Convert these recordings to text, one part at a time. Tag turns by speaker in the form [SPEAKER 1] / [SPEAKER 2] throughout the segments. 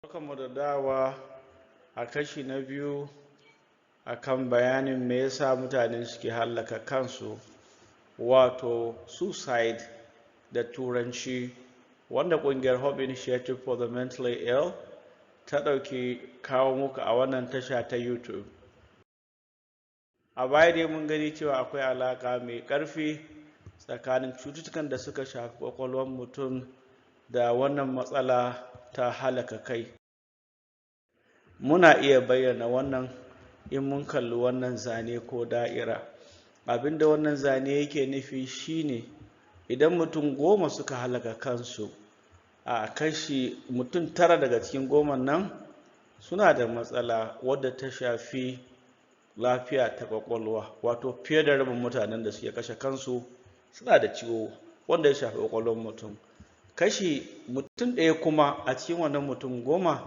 [SPEAKER 1] Barkanmu da dawa a kashi na biyu akan bayanin me yasa mutane suke hallaka kansu, wato suicide da turanci, wanda ƙungiyar Hope Initiative for the Mentally Ill ta ɗauki kawo muku a wannan tasha ta YouTube. A baya dai mun gani cewa akwai alaƙa mai ƙarfi tsakanin cututtukan da suka shafi ƙwaƙwalwar mutum da wannan matsala ta halaka kai. Muna iya bayyana wannan in mun kalli wannan zane ko da'ira. Abinda wannan zane yake nufi shine idan mutum 10 suka halaka kansu, a kashi mutum 9 daga cikin 10 nan suna da matsala wadda ta shafi lafiya ta ƙwaƙwalwa, wato fiye da rabin mutanen da suke kashe kansu suna da ciwo wanda ya shafi ƙwaƙwalwar mutum. Kashi mutum ɗaya kuma a cikin wannan mutum 10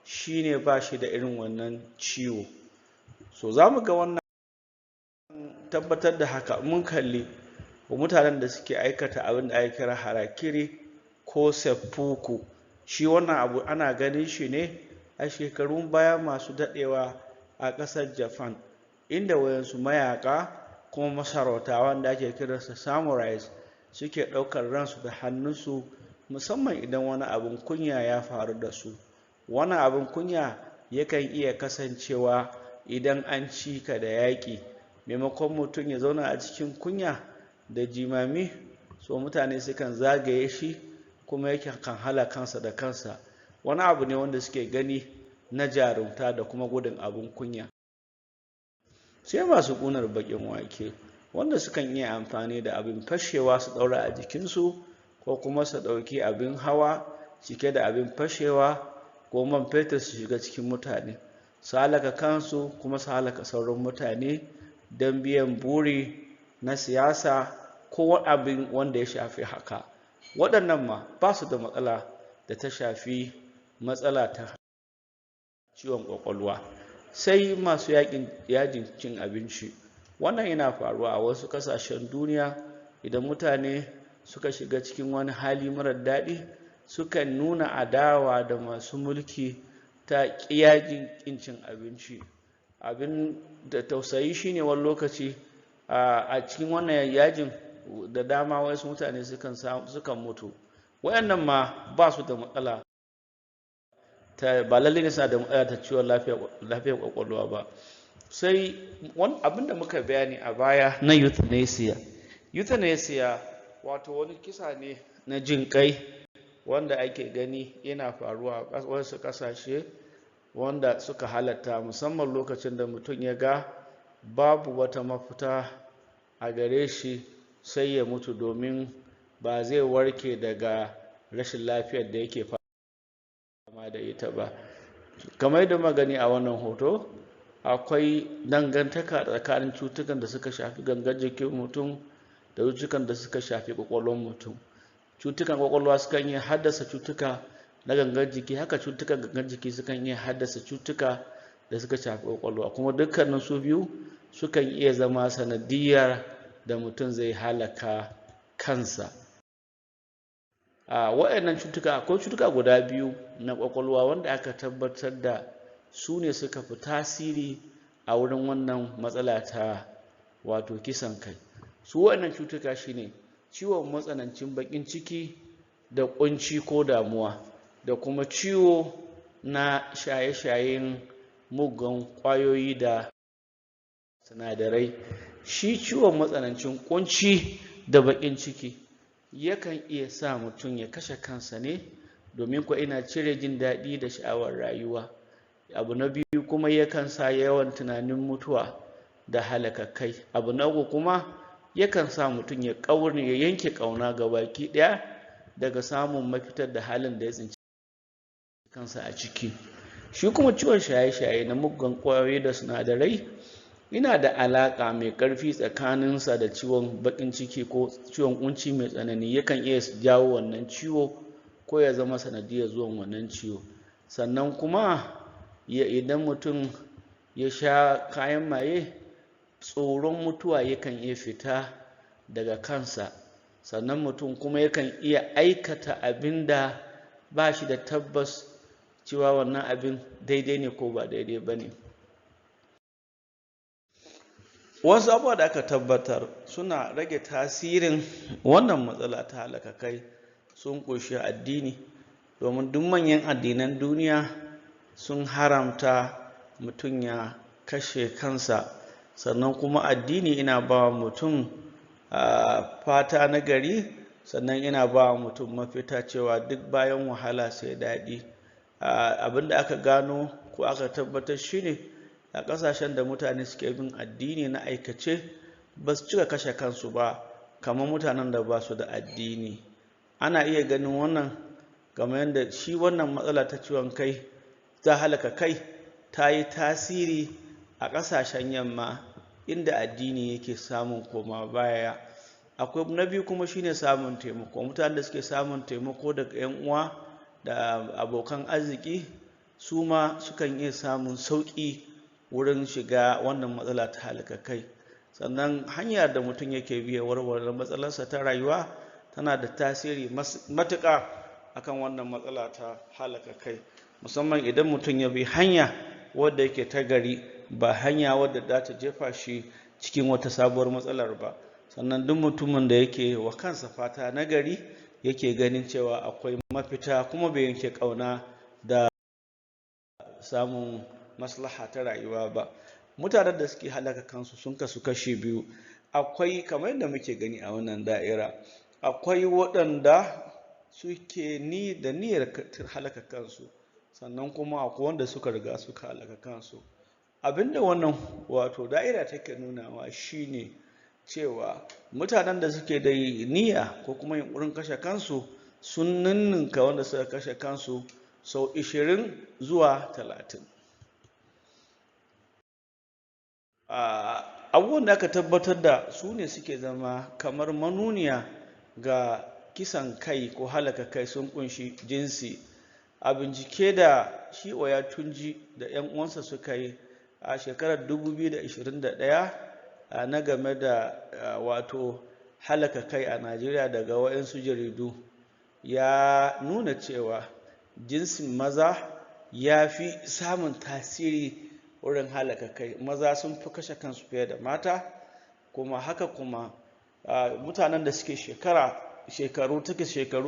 [SPEAKER 1] shine ba shi da irin wannan ciwo. So za mu ga wannan tabbatar da haka mun kalli mutanen da suke aikata abin da ake kira harakiri ko seppuku. Shi wannan abu ana ganin shi ne a shekarun baya masu daɗewa a ƙasar Japan, inda wayansu mayaka kuma masarauta wanda ake kiransa samurais suke ɗaukar ransu da hannunsu, musamman idan wani abin kunya ya faru da su. Wannan abin kunya yakan iya kasancewa idan an ci ka da yaƙi, maimakon mutum ya zauna a cikin kunya da jimami, so mutane sukan zagaye shi kuma yake kan hala kansa da kansa. Wani abu ne wanda suke gani na jarumta da kuma gudun abin kunya. Sai masu ƙunar baƙin wake, wanda sukan iya amfani da abin fashewa su ɗaura a jikinsu, ko kuma su ɗauki abin hawa cike da abin fashewa ko man fetur su shiga cikin mutane, su halaka kansu kuma su halaka sauran mutane don biyan buri na siyasa ko abin wanda ya shafi haka. Waɗannan ma ba su da matsala da ta shafi matsala ta ciwon ƙwaƙwalwa. Sai masu yajin cin abinci, wannan yana faruwa a wasu ƙasashen duniya idan mutane suka shiga cikin wani hali marar daɗi, sukan nuna adawa da masu mulki ta yajin ƙin cin abinci. Abin da tausayi shine wani lokaci a cikin wannan yajin da dama wasu mutane sukan mutu. Wayannan ma ba su da matsala ba lalle ne suna da matsala ta ciwon lafiyar ƙwaƙwalwa ba. Sai abin da muka bayani a baya na euthanasia. Euthanasia wato wani kisa ne na jin kai wanda ake gani yana faruwa a wasu ƙasashe wanda suka halatta, musamman lokacin da mutum ya ga babu wata mafita a gare shi sai ya mutu, domin ba zai warke daga rashin lafiyar da yake fama da ita ba. Kamar yadda muka gani a wannan hoto, akwai dangantaka tsakanin cutukan da suka shafi gangar jikin mutum da cutukan da suka shafi ƙwaƙwalwar mutum. Cutukan ƙwaƙwalwa sukan iya haddasa cutuka na gangar jiki, haka cutukan gangar jiki sukan iya haddasa cutuka da suka shafi ƙwaƙwalwa, kuma dukkanin su biyu sukan iya zama sanadiyyar da mutum zai halaka kansa. Waɗannan cutuka, akwai cutuka guda biyu na ƙwaƙwalwa wanda aka tabbatar da su ne suka fi tasiri a wurin wannan matsala ta wato kisan kai. Su waɗannan cutuka shine ciwon matsanancin baƙin ciki da ƙunci ko damuwa, da kuma ciwo na shaye-shayen muggan ƙwayoyi da sinadarai. Shi ciwon matsanancin ƙunci da baƙin ciki yakan iya sa mutum ya kashe kansa ne, domin kuwa ina cire jin daɗi da sha'awar rayuwa. Abu na biyu kuma yakan sa yawan tunanin mutuwa da halaka kai. Abu na uku kuma yakan sa mutum ya yanke ƙauna ga baki ɗaya daga samun mafitar da halin da ya tsinci kansa a ciki. Shi kuma ciwon shaye-shaye na muggan ƙwayoyi da sinadarai yana da alaƙa mai ƙarfi tsakaninsa da ciwon baƙin ciki ko ciwon ƙunci mai tsanani. Yakan iya jawo wannan ciwo ko ya zama sanadiyyar zuwan wannan ciwo. Sannan kuma idan mutum ya sha kayan maye, tsoron mutuwa yakan iya fita daga kansa. Sannan mutum kuma yakan iya aikata abin da ba shi da tabbas cewa wannan abin daidai ne ko ba daidai ba ne. Wasu abubuwa da aka tabbatar suna rage tasirin wannan matsala ta halaka kai sun ƙunshi addini, domin duk manyan addinan duniya sun haramta mutum ya kashe kansa, sannan kuma addini ina ba mutum fata na gari, sannan ina ba mutum mafita cewa duk bayan wahala sai daɗi. Abinda aka gano ko aka tabbatar shine a ƙasashen da mutane suke bin addini na aikace ba su cika kashe kansu ba kamar mutanen da ba su da addini. Ana iya ganin wannan kamar yadda shi wannan matsala ta ciwon kai ta halaka kai ta yi tasiri a ƙasashen yamma inda addini yake samun koma baya. Akwai na biyu kuma shine samun taimako. Mutanen da suke samun taimako daga 'yan uwa da abokan arziki su ma sukan iya samun sauƙi wurin shiga wannan matsala ta halaka kai. Sannan hanyar da mutum yake biya warware matsalarsa ta rayuwa tana da tasiri matuƙa akan wannan matsala ta halaka kai, musamman idan mutum ya bi hanya wadda yake ta gari, ba hanya wadda za ta jefa shi cikin wata sabuwar matsalar ba. Sannan duk mutumin da yake wa kansa fata na gari yake ganin cewa akwai mafita kuma bai yanke ƙauna da samun maslaha ta rayuwa ba. Mutanen da suke halaka kansu sun kasu kashi biyu. Akwai, kamar yadda muke gani a wannan da'ira, akwai waɗanda suke da niyyar halaka kansu, sannan kuma akwai wanda suka riga suka halaka kansu. Abinda wannan wato da'ira take nunawa shine cewa mutanen da suke da niyya ko kuma yunkurin kashe kansu sun ninninka wanda suka kashe kansu sau 20 zuwa 30. Abubuwan da aka tabbatar da su ne suke zama kamar manuniya ga kisan kai ko halaka kai sun kunshi jinsi. A bincike da shi Oyatunji da 'yan uwansa suka yi a shekarar 2021 na game da wato halaka kai a Najeriya daga waɗansu jaridu, ya nuna cewa jinsin maza ya fi samun tasiri wurin halaka kai. Maza sun fi kashe kansu fiye da mata, kuma haka kuma mutanen da suke shekaru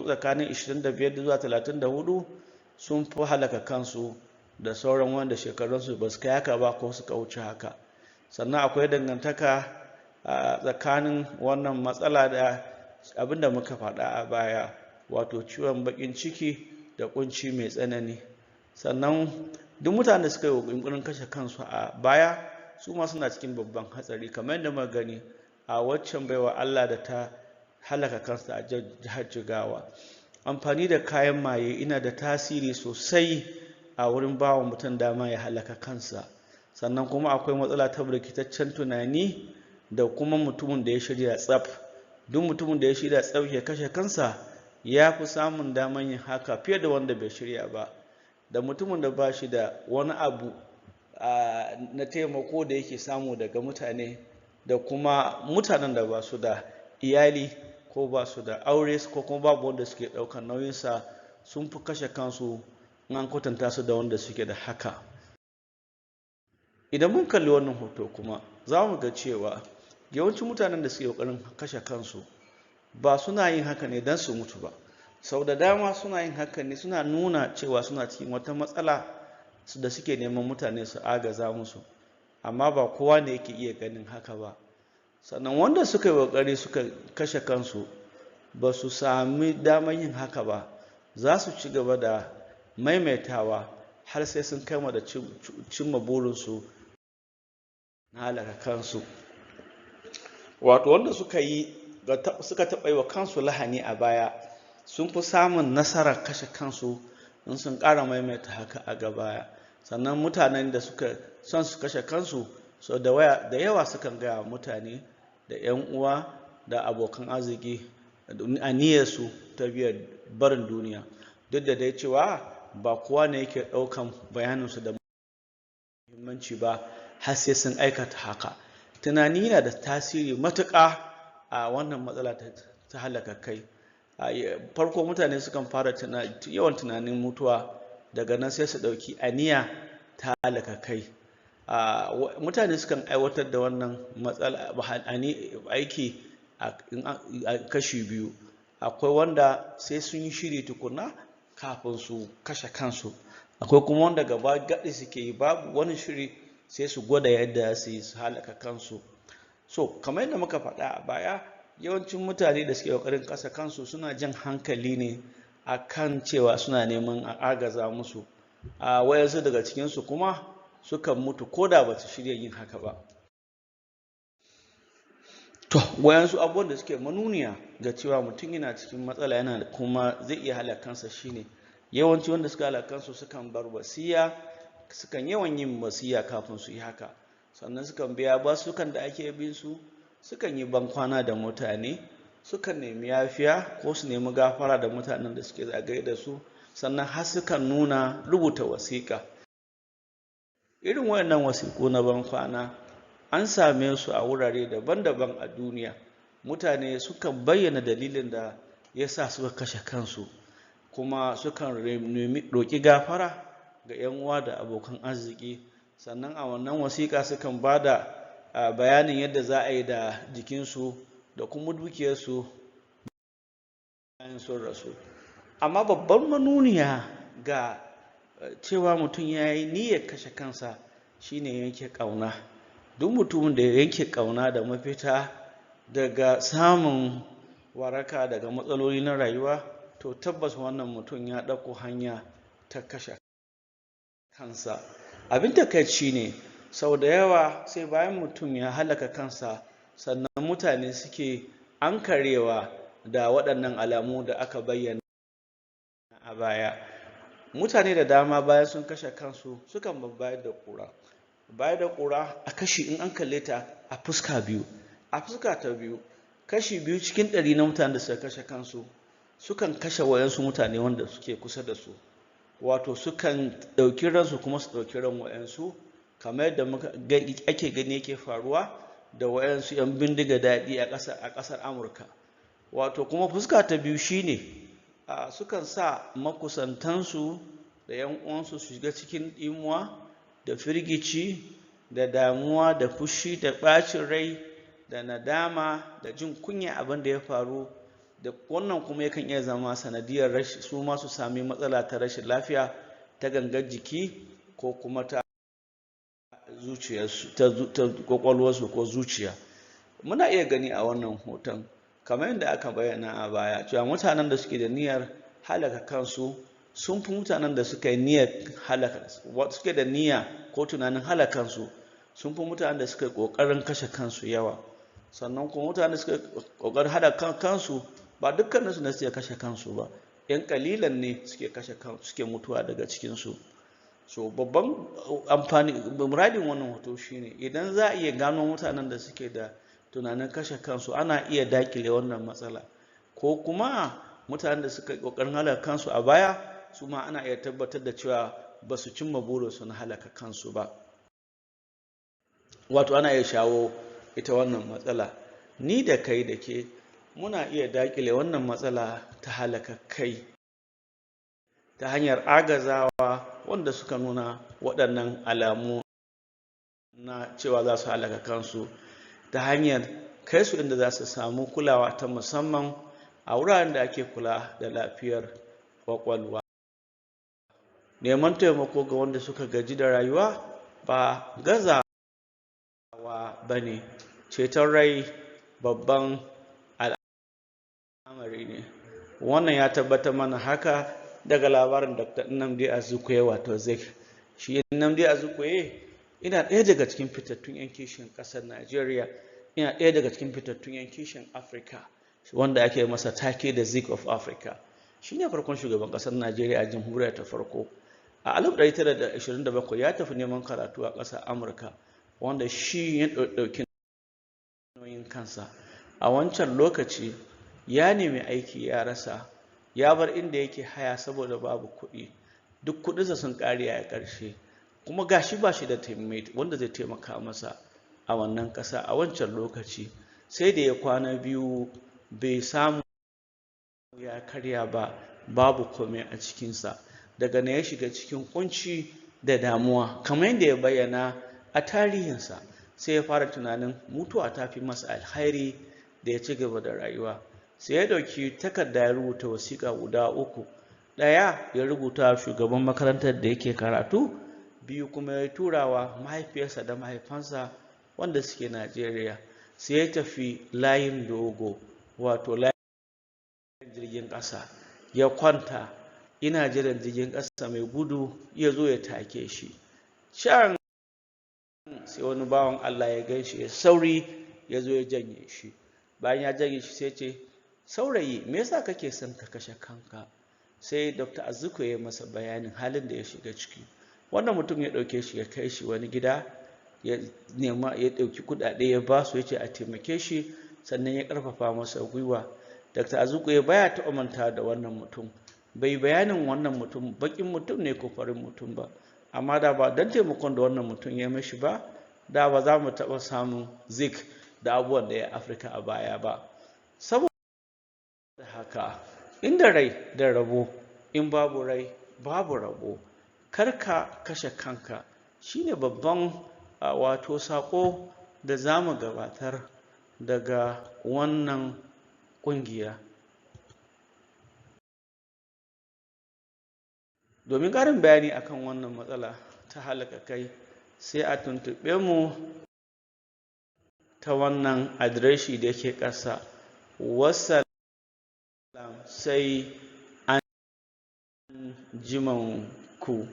[SPEAKER 1] tsakanin 25 zuwa 34 sun fi halaka kansu da sauran wanda shekarunsu ba su kai haka ba ko suka wuce haka. Sannan akwai dangantaka tsakanin wannan matsala da abin da muka faɗa a baya, wato ciwon baƙin ciki da ƙunci mai tsanani. Sannan duk mutanen da suka yi yunkurin kashe kansu a baya su ma suna cikin babban hatsari, kamar yadda muka gani a waccan baiwa Allah da ta halaka kansa a jihar Jigawa. Amfani da kayan maye ina da tasiri sosai a wurin bawa mutum dama ya halaka kansa. Sannan kuma akwai matsala ta rikitaccen tunani da kuma mutumin da ya shirya tsaf. Duk mutumin da ya shirya tsaf ya kashe kansa ya fi samun daman yin haka fiye da wanda bai shirya ba. Da mutumin da ba shi da wani abu na taimako da yake samu daga mutane, da kuma mutanen da ba su da iyali ko ba su da aure ko kuma babu wanda suke ɗaukar nauyinsa, sun fi kashe kansu in an kwatanta su da wanda suke da haka. Idan mun kalli wannan hoto kuma za mu ga cewa yawancin mutanen da suke ƙoƙarin kashe kansu ba suna yin haka ne don su mutu ba. Sau da dama suna yin haka ne, suna nuna cewa suna cikin wata matsala da suke neman mutane su agaza musu, amma ba kowa ne yake iya ganin haka ba. Sannan wanda suka yi ƙoƙari suka kashe kansu ba su sami damar yin haka ba, za su ci gaba da maimaitawa har sai sun kai da cimma burinsu na halaka kansu. Wato wanda suka taɓa yi wa kansu lahani a baya sun fi samun nasarar kashe kansu in sun ƙara maimaita haka a gaba. Sannan mutanen da suka son su kashe kansu so da yawa sukan gaya mutane da 'yan uwa da abokan arziki aniyarsu ta biyar barin duniya, duk da dai cewa ba kowa ne yake ɗaukan bayaninsu da muhimmanci ba har sai sun aikata haka. Tunani yana da tasiri matuƙa a wannan matsala ta halaka kai. Farko mutane sukan fara yawan tunanin mutuwa daga nan sai su ɗauki aniya ta halaka kai. Mutane sukan aiwatar da wannan matsala aiki a kashi biyu. Akwai wanda sai sun yi shiri tukuna kafin su kashe kansu, akwai kuma wanda gaba gaɗi suke yi, babu wani shiri, sai su gwada yadda su yi su halaka kansu. So kamar yadda muka faɗa a baya, yawancin mutane da suke ƙoƙarin kashe kansu suna jan hankali ne akan cewa suna neman a agaza musu. Wayansu daga cikinsu kuma sukan mutu ko da ba su shirya yin haka ba. To wayansu abubuwan da suke manuniya ga cewa mutum yana cikin matsala yana kuma zai iya halaka kansa shine, yawanci wanda suka halaka kansu sukan bar wasiya, sukan yawan yin wasiya kafin su yi haka, sannan sukan biya basukan da ake bin su, sukan yi bankwana da mutane, sukan nemi yafiya ko su nemi gafara da mutanen da suke zagaye da su, sannan har sukan nuna rubuta wasiƙa. Irin wayannan wasiƙu na bankwana an same su a wurare daban-daban a duniya. Mutane sukan bayyana dalilin da ya sa suka kashe kansu, kuma sukan roƙi gafara ga 'yan uwa da abokan arziki, sannan a wannan wasiƙa sukan ba da bayanin yadda za a yi da jikinsu da kuma dukiyarsu bayan sun rasu. Amma babban manuniya ga cewa mutum ya yi niyyar kashe kansa shine yanke ƙauna. Duk mutumin da ya yanke ƙauna da mafita daga samun waraka daga matsaloli na rayuwa, to tabbas wannan mutum ya ɗauko hanya ta kashe kansa. Abin takaici ne, sau da yawa sai bayan mutum ya halaka kansa sannan mutane suke ankarewa da waɗannan alamu da aka bayyana a baya. Mutane da dama bayan sun kashe kansu sukan bayar da ƙura. Bayar da ƙura a kashi, in an kalle ta a fuska biyu. A fuska ta biyu, kashi 2 cikin 100 na mutanen da suka kashe kansu sukan kashe wayansu mutane wanda suke kusa da su, wato sukan ɗauki ransu kuma su ɗauki ran wayansu, kamar yadda ake gani yake faruwa da wayansu 'yan bindiga daɗi a ƙasar Amurka. Wato kuma fuska ta biyu shine sukan sa makusantansu da 'yan uwansu su shiga cikin ɗimuwa da firgici da damuwa da fushi da ɓacin rai da nadama da jin kunya abin da ya faru, da wannan kuma yakan iya zama sanadiyar su ma su sami matsala ta rashin lafiya ta gangar jiki ko kuma ta zuciyarsu, ta kwakwalwarsu ko zuciya. Muna iya gani a wannan hoton, kamar yadda aka bayyana a baya, cewa mutanen da suke da niyyar halaka kansu sun fi mutanen da suka yi niyyar suke da niyya ko tunanin halaka kansu sun fi mutanen da suka yi ƙoƙarin kashe kansu yawa. Sannan kuma mutanen da suka yi ƙoƙarin halaka kansu ba dukkaninsu ne suke kashe kansu ba, 'yan ƙalilan ne suke mutuwa daga cikinsu. So babban muradin wannan hoto shine, idan za a iya gano mutanen da suke da tunanin kashe kansu, ana iya dakile wannan matsala, ko kuma mutanen da suka yi ƙoƙarin halaka kansu a baya su ma ana iya tabbatar da cewa ba su cimma burinsu na halaka kansu ba. Wato ana iya shawo ita wannan matsala. Ni da kai da ke muna iya dakile wannan matsala ta halaka kai ta hanyar agazawa wanda suka nuna waɗannan alamu na cewa za su halaka kansu, ta hanyar kai su inda za su samu kulawa ta musamman a wuraren da ake kula da lafiyar kwakwalwa. Neman taimako ga wanda suka gaji da rayuwa ba gazawa ba ne, ceton rai babban al'amari ne. Wannan ya tabbatar mana haka daga labarin Dr. Nnamdi Azikiwe, wato Zik. Shi Nnamdi Azikiwe ina ɗaya daga cikin fitattun 'yan kishin ƙasar Najeriya, ina ɗaya daga cikin fitattun 'yan kishin Afirka, wanda ake masa take da Zik of Africa. Shi ne farkon shugaban ƙasar Najeriya a jamhuriya ta farko. A 1927 ya tafi neman karatu a ƙasar Amurka, wanda shi ya ɗauki nauyin kansa. A wancan lokaci ya nemi aiki ya rasa, ya bar inda yake haya saboda babu kuɗi, duk kuɗinsa sun ƙare a ƙarshe, kuma gashi ba shi da teammate wanda zai taimaka masa a wannan ƙasa a wancan lokaci. Sai da ya kwana 2 bai samu ya karya ba, babu komai a cikinsa. daga nan ya shiga cikin kunci da damuwa kamar yadda ya bayyana a tarihinsa. Sai ya fara tunanin mutuwa ta fi masa alkhairi da ya ci gaba da rayuwa. Sai ya ɗauki takarda ya rubuta wasiƙa guda 3. ɗaya ya rubuta shugaban makarantar da yake karatu, 2 kuma ya turawa mahaifiyarsa da mahaifansa wanda suke Najeriya. Sai ya tafi layin dogo, wato layin jirgin ƙasa, ya kwanta ina jiran jirgin ƙasa mai gudu ya zo ya take shi. Can sai wani bawan Allah ya gan shi ya sauri ya zo ya janye shi. Bayan ya janye shi sai ce, saurayi me yasa kake son ka kashe kanka? Sai Dr. Azuko ya masa bayanin halin da ya shiga ciki. Wannan mutum ya ɗauke shi ya kai shi wani gida, ya ɗauki kuɗaɗe ya ba su, ya ce a taimake shi, sannan ya ƙarfafa masa gwiwa. Dr. Azuko ya baya taɓa manta da wannan mutum, bai bayanin wannan mutum baƙin mutum ne ko farin mutum ba, amma da ba don taimakon da wannan mutum ya mashi ba, da ba za mu taɓa samun zik da abubuwan da ya Afirka a baya ba. Saboda haka inda rai da rabo, in babu rai babu rabo. Karka kashe kanka shine babban wato sako da za mu gabatar daga wannan ƙungiya. Domin ƙarin bayani akan wannan matsala ta halaka kai, sai a tuntuɓe mu ta wannan adireshi da yake ƙasa. Wassalam, sai an jimanku.